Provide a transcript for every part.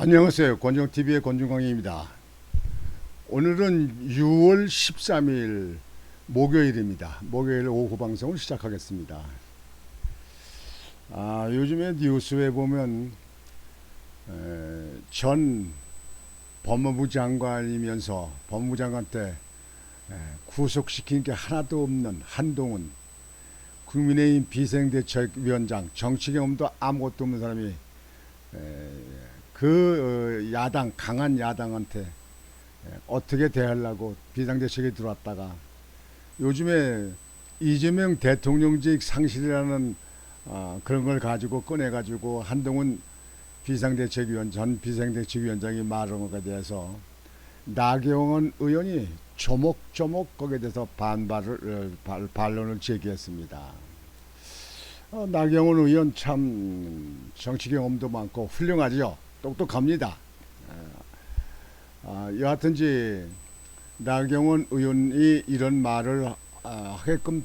안녕하세요. 권정TV의 권중광입니다. 오늘은 6월 13일 목요일입니다. 목요일 오후 방송을 시작하겠습니다. 요즘에 뉴스에 보면 전 법무부 장관이면서 법무부 장관 때 구속시킨 게 하나도 없는 한동훈 국민의힘 비상대책위원장, 정치 경험도 아무것도 없는 사람이 야당, 강한 야당한테 어떻게 대하려고 비상대책에 들어왔다가 요즘에 이재명 대통령직 상실이라는 그런 걸 가지고 꺼내가지고 한동훈 전 비상대책위원장이 말한 것에 대해서 나경원 의원이 조목조목 거기에 대해서 반론을 제기했습니다. 나경원 의원 참 정치 경험도 많고 훌륭하죠. 똑똑합니다. 여하튼지 나경원 의원이 이런 말을 하게끔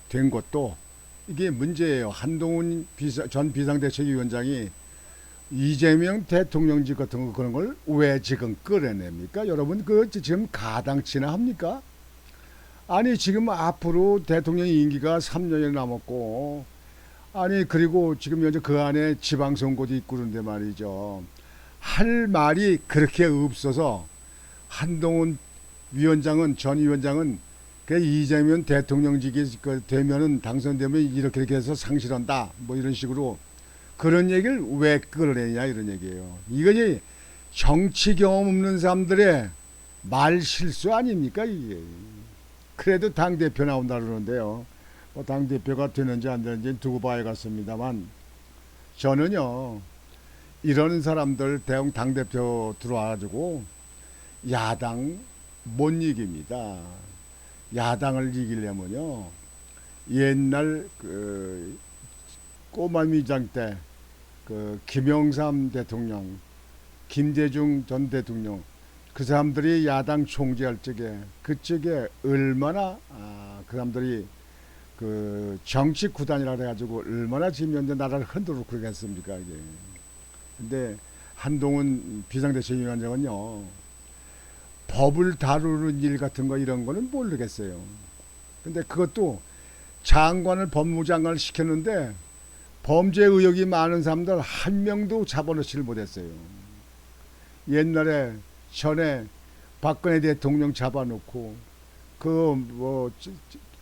된 것도 이게 문제예요. 한동훈 전 비상대책위원장이 이재명 대통령직 같은 거 그런 걸 왜 지금 끌어냅니까? 여러분 그 지금 가당치나 합니까? 아니 지금 앞으로 대통령 임기가 3년이 남았고 아니 그리고 지금 현재 그 안에 지방선거도 있고 그런데 말이죠. 할 말이 그렇게 없어서 한동훈 전 위원장은 그 이재명 대통령직이 되면은 당선되면 이렇게 해서 상실한다 뭐 이런 식으로 그런 얘기를 왜 끌어내냐 이런 얘기예요. 이것이 정치 경험 없는 사람들의 말 실수 아닙니까 이게. 그래도 당대표 나온다 그러는데요. 뭐 당대표가 되는지 안 되는지 두고 봐야겠습니다만 저는요 이런 사람들 대형 당대표 들어와가지고 야당 못 이깁니다. 야당을 이기려면요 옛날 그 꼬마미장 때 그 김영삼 대통령, 김대중 전 대통령 그 사람들이 야당 총재할 적에 그쪽에 얼마나 그 사람들이 그 정치 구단이라 해가지고 얼마나 지금 현재 나라를 흔들어 그렇게 했습니까 이게. 근데 한동훈 비상대책위원장은요 법을 다루는 일 같은 거 이런 거는 모르겠어요. 근데 그것도 장관을 법무부 장관을 시켰는데 범죄 의혹이 많은 사람들 한 명도 잡아놓지를 못했어요. 옛날에 전에 박근혜 대통령 잡아놓고 그 뭐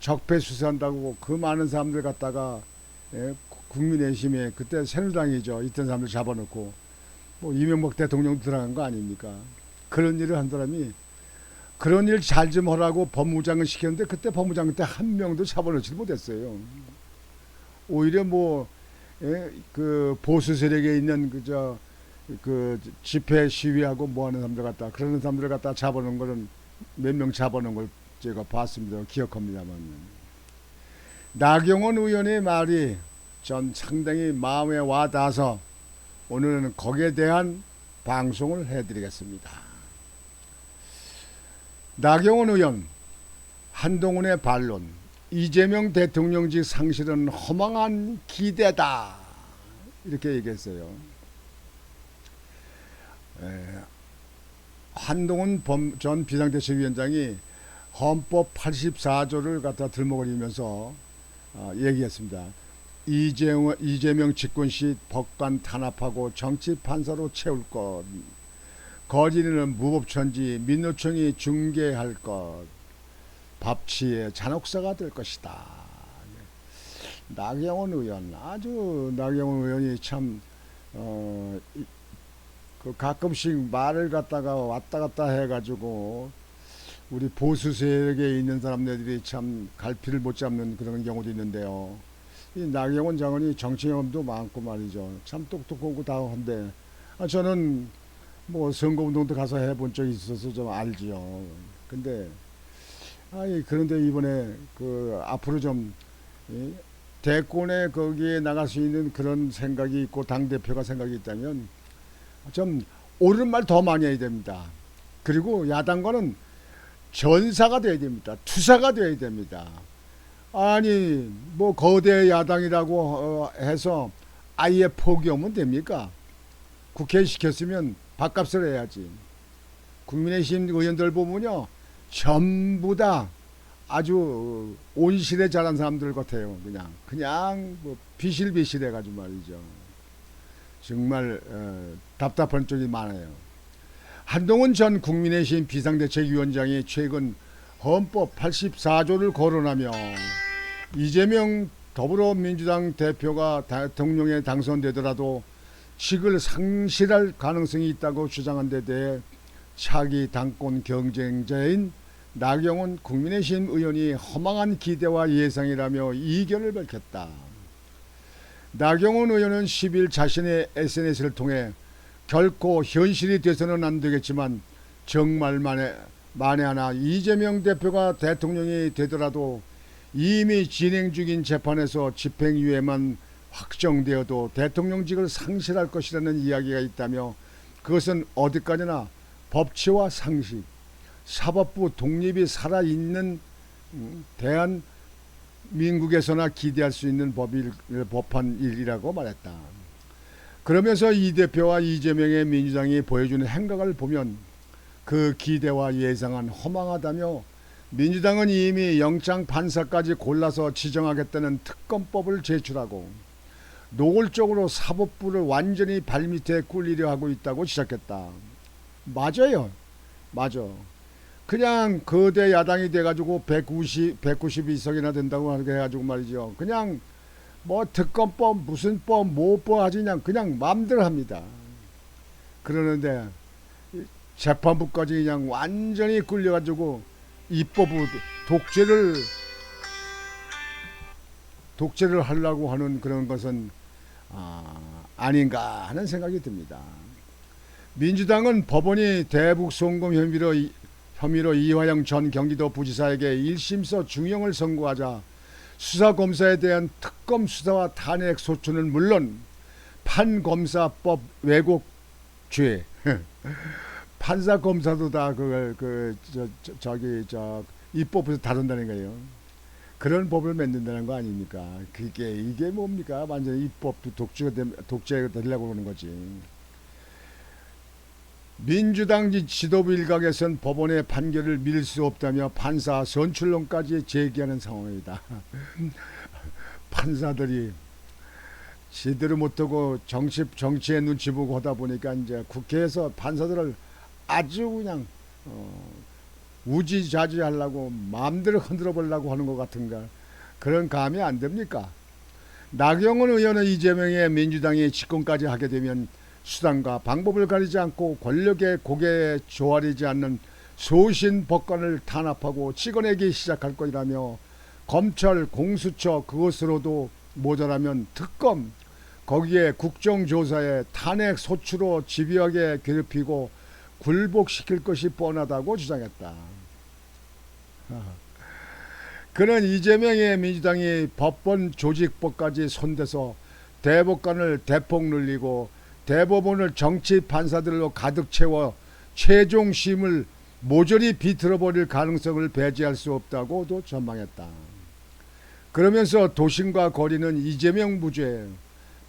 적폐 수사한다고 그 많은 사람들 갖다가 국민의힘에 그때 새누리당이죠. 이런 사람들 잡아놓고 뭐 이명박 대통령 들어간 거 아닙니까? 그런 일을 한 사람이 그런 일 잘 좀 하라고 법무장을 시켰는데 그때 법무장 때 한 명도 잡아놓지 못했어요. 오히려 그 보수 세력에 있는 그 집회 시위하고 뭐하는 사람들 갖다 그러는 사람들 갖다 잡아놓은 거는 몇 명 잡아놓은 걸 제가 봤습니다. 기억합니다만 나경원 의원의 말이 전 상당히 마음에 와닿아서 오늘은 거기에 대한 방송을 해드리겠습니다. 나경원 의원 한동훈의 반론 이재명 대통령직 상실은 허망한 기대다 이렇게 얘기했어요. 한동훈 전 비상대책위원장이 헌법 84조를 갖다 들먹거리면서 얘기했습니다. 이재명 집권 시 법관 탄압하고 정치 판사로 채울 것, 거리는 무법천지 민노총이 중개할 것, 밥치의 잔혹사가 될 것이다. 나경원 의원 나경원 의원이 참 그 가끔씩 말을 갖다가 왔다 갔다 해가지고 우리 보수 세력에 있는 사람들이 참 갈피를 못 잡는 그런 경우도 있는데요. 이 나경원 장관이 정치 경험도 많고 말이죠. 참 똑똑하고 다한데 저는 뭐 선거운동도 가서 해본 적이 있어서 좀 알지요. 근데 그런데 이번에 그 앞으로 좀 대권에 거기에 나갈 수 있는 그런 생각이 있고 당대표가 생각이 있다면 좀 옳은 말 더 많이 해야 됩니다. 그리고 야당과는 전사가 돼야 됩니다. 투사가 돼야 됩니다. 아니 뭐 거대 야당이라고 해서 아예 포기하면 됩니까? 국회에 시켰으면 밥값을 해야지. 국민의힘 의원들 보면요, 전부 다 아주 온실에 자란 사람들 같아요. 그냥 뭐 비실비실해 가지고 말이죠. 정말 답답한 쪽이 많아요. 한동훈 전 국민의힘 비상대책위원장이 최근 헌법 84조를 거론하며 이재명 더불어민주당 대표가 대통령에 당선되더라도 직을 상실할 가능성이 있다고 주장한 데 대해 차기 당권 경쟁자인 나경원 국민의힘 의원이 허망한 기대와 예상이라며 이견을 밝혔다. 나경원 의원은 10일 자신의 SNS를 통해 결코 현실이 돼서는 안 되겠지만 정말 만에 하나 이재명 대표가 대통령이 되더라도 이미 진행 중인 재판에서 집행유예만 확정되어도 대통령직을 상실할 것이라는 이야기가 있다며 그것은 어디까지나 법치와 상식, 사법부 독립이 살아있는 대한민국에서나 기대할 수 있는 법한 일이라고 말했다. 그러면서 이 대표와 이재명의 민주당이 보여주는 행각을 보면 그 기대와 예상은 허망하다며 민주당은 이미 영장 판사까지 골라서 지정하겠다는 특검법을 제출하고 노골적으로 사법부를 완전히 발밑에 꿀리려 하고 있다고 지적했다. 맞아요. 맞아. 그냥 거대 야당이 돼가지고 192석이나 된다고 해가지고 말이죠. 그냥 뭐 특검법 무슨 법 뭐법 하지 그냥 마음대로 합니다. 그러는데 재판부까지 그냥 완전히 끌려가지고 입법부 독재를 하려고 하는 그런 것은 아닌가 하는 생각이 듭니다. 민주당은 법원이 대북 송금 혐의로 이화영 전 경기도 부지사에게 1심서 중형을 선고하자 수사검사에 대한 특검 수사와 탄핵 소추는 물론 판검사법 왜곡죄 판사검사도 다 그걸 입법부에서 다룬다는 거예요. 그런 법을 만든다는 거 아닙니까? 이게 뭡니까? 완전히 입법도 독재가 되려고 그러는 거지. 민주당 지도부 일각에선 법원의 판결을 믿을 수 없다며 판사 선출론까지 제기하는 상황이다. 판사들이 제대로 못하고 정치에 눈치 보고 하다 보니까 이제 국회에서 판사들을 아주 그냥 우지좌지하려고 마음대로 흔들어 보려고 하는 것 같은가. 그런 감이 안 됩니까? 나경원 의원은 이재명의 민주당이 집권까지 하게 되면 수단과 방법을 가리지 않고 권력의 고개에 조아리지 않는 소신 법관을 탄압하고 찍어내기 시작할 것이라며 검찰, 공수처 그것으로도 모자라면 특검 거기에 국정조사에 탄핵 소추로 집요하게 괴롭히고 굴복시킬 것이 뻔하다고 주장했다. 그는 이재명의 민주당이 법원 조직법까지 손대서 대법관을 대폭 늘리고 대법원을 정치 판사들로 가득 채워 최종 심을 모조리 비틀어버릴 가능성을 배제할 수 없다고도 전망했다. 그러면서 도심과 거리는 이재명 무죄,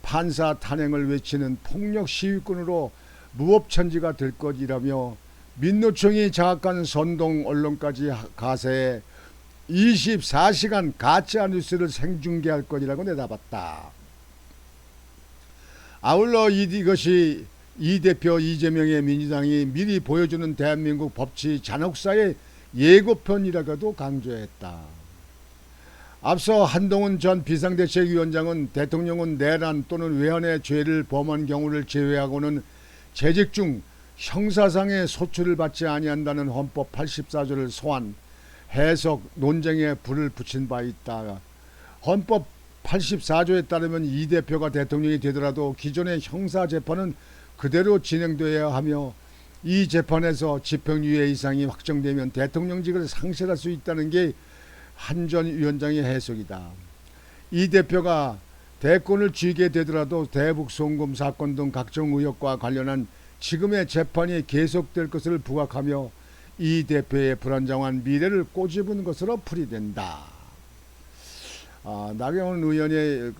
판사 탄핵을 외치는 폭력 시위꾼으로 무법천지가 될 것이라며 민노총이 장악한 선동 언론까지 가세해 24시간 가짜 뉴스를 생중계할 것이라고 내다봤다. 아울러 이것이 이 대표 이재명의 민주당이 미리 보여주는 대한민국 법치 잔혹사의 예고편이라고도 강조했다. 앞서 한동훈 전 비상대책위원장은 대통령은 내란 또는 외환의 죄를 범한 경우를 제외하고는 재직 중 형사상의 소추를 받지 아니한다는 헌법 84조를 소환, 해석, 논쟁에 불을 붙인 바 있다. 헌법 84조에 따르면 이 대표가 대통령이 되더라도 기존의 형사재판은 그대로 진행되어야 하며 이 재판에서 집행유예 이상이 확정되면 대통령직을 상실할 수 있다는 게 한 전 위원장의 해석이다. 이 대표가 대권을 쥐게 되더라도 대북 송금 사건 등 각종 의혹과 관련한 지금의 재판이 계속될 것을 부각하며 이 대표의 불안정한 미래를 꼬집은 것으로 풀이된다. 나경원 의원의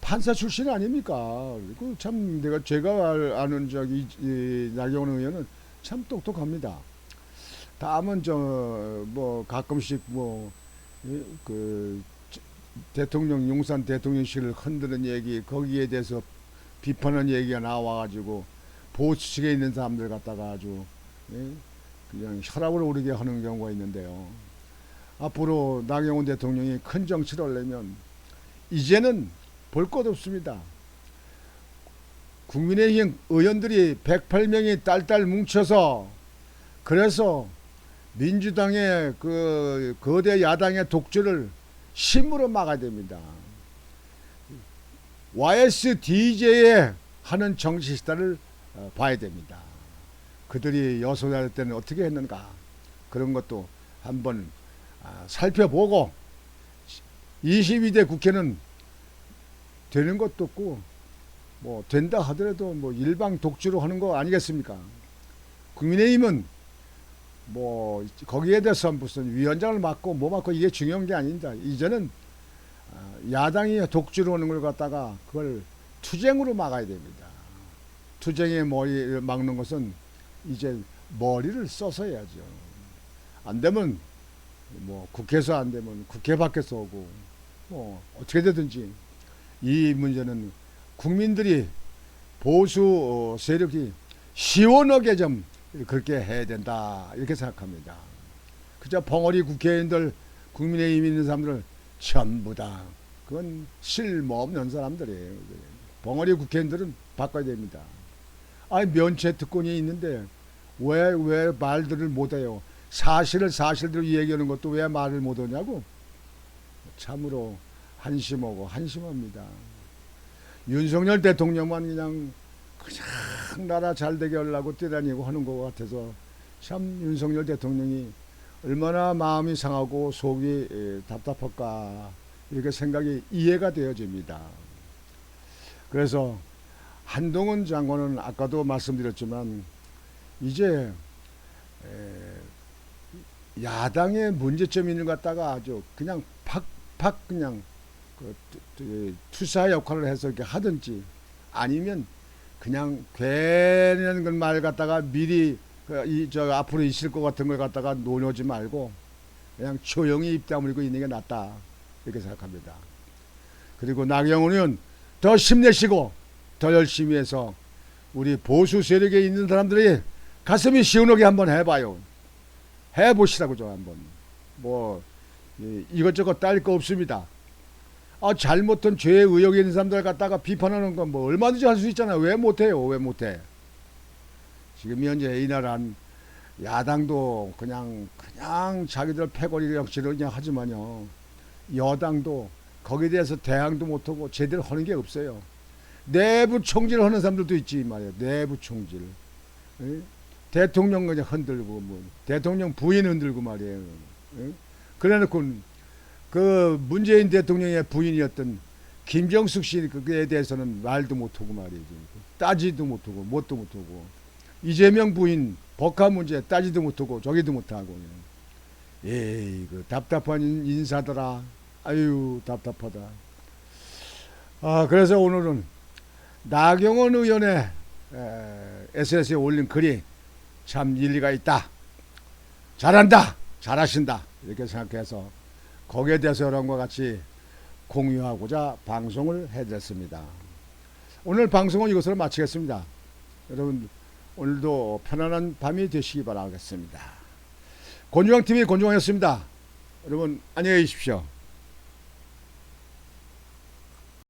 판사 출신 아닙니까? 그리고 참 제가 아는 저기 나경원 의원은 참 똑똑합니다. 다음은 저 뭐 가끔씩 뭐 그 대통령 용산 대통령실을 흔드는 얘기 거기에 대해서 비판하는 얘기가 나와가지고 보수 측에 있는 사람들 갖다가 아주 그냥 혈압을 오르게 하는 경우가 있는데요. 앞으로 나경원 대통령이 큰 정치를 하려면 이제는 볼 것 없습니다. 국민의힘 의원들이 108명이 딸딸 뭉쳐서 그래서 민주당의 그 거대 야당의 독주를 힘으로 막아야 됩니다. YSDJ에 하는 정치 시대를 봐야 됩니다. 그들이 여소할 때는 어떻게 했는가 그런 것도 한번 살펴보고 22대 국회는 되는 것도 없고 뭐 된다 하더라도 뭐 일방 독주로 하는 거 아니겠습니까? 국민의힘은 뭐 거기에 대해서 무슨 위원장을 맡고 뭐 맡고 이게 중요한 게 아닙니다. 이제는 야당이 독주로 하는 걸 갖다가 그걸 투쟁으로 막아야 됩니다. 투쟁의 머리를 막는 것은 이제 머리를 써서 해야죠. 안 되면 뭐 국회에서 안 되면 국회 밖에서 오고 뭐 어떻게 되든지 이 문제는 국민들이 보수 세력이 시원하게 좀 그렇게 해야 된다 이렇게 생각합니다. 그저 벙어리 국회의원들 국민의힘 있는 사람들은 전부 다 그건 쓸모없는 사람들이에요. 벙어리 국회의원들은 바꿔야 됩니다. 아니 면책 특권이 있는데 왜 말들을 못해요. 사실대로 얘기하는 것도 왜 말을 못하냐고. 참으로 한심합니다. 윤석열 대통령만 그냥 나라 잘되게 하려고 뛰다니고 하는 것 같아서 참 윤석열 대통령이 얼마나 마음이 상하고 속이 답답할까 이렇게 생각이 이해가 되어집니다. 그래서 한동훈 장관은 아까도 말씀드렸지만 이제 야당의 문제점이 있는 것 같다가 아주 그냥 팍팍 그냥 투사 역할을 해서 이렇게 하든지 아니면 그냥 괜한 말 갖다가 미리 앞으로 있을 것 같은 걸 갖다가 논하지 말고 그냥 조용히 입 다물고 있는 게 낫다 이렇게 생각합니다. 그리고 나경원은 더 힘내시고 더 열심히 해서 우리 보수 세력에 있는 사람들이 가슴이 시원하게 한번 해봐요. 해보시라고 좀 한번 뭐 이것저것 딸 거 없습니다. 잘못한 죄의 의혹이 있는 사람들 갖다가 비판하는 건 뭐 얼마든지 할 수 있잖아요. 왜 못해요? 왜 못해? 지금 현재 이 나라는 야당도 그냥 자기들 패거리 역시를 그냥 하지만요. 여당도 거기에 대해서 대항도 못하고 제대로 하는 게 없어요. 내부 총질 하는 사람들도 있지 말이에요. 내부 총질. 대통령 그냥 흔들고 뭐 대통령 부인 흔들고 말이에요. 그래놓고 그 문재인 대통령의 부인이었던 김정숙 씨에 대해서는 말도 못하고 말이지. 따지도 못하고 뭣도 못하고 이재명 부인 법화 문제 따지도 못하고 저기도 못하고 에이 그 답답한 인사더라. 아유 답답하다. 그래서 오늘은 나경원 의원의 SNS에 올린 글이 참 일리가 있다. 잘한다. 잘하신다. 이렇게 생각해서 거기에 대해서 여러분과 같이 공유하고자 방송을 해드렸습니다. 오늘 방송은 이것으로 마치겠습니다. 여러분 오늘도 편안한 밤이 되시기 바라겠습니다. 권중앙TV 권중앙이었습니다. 여러분 안녕히 계십시오.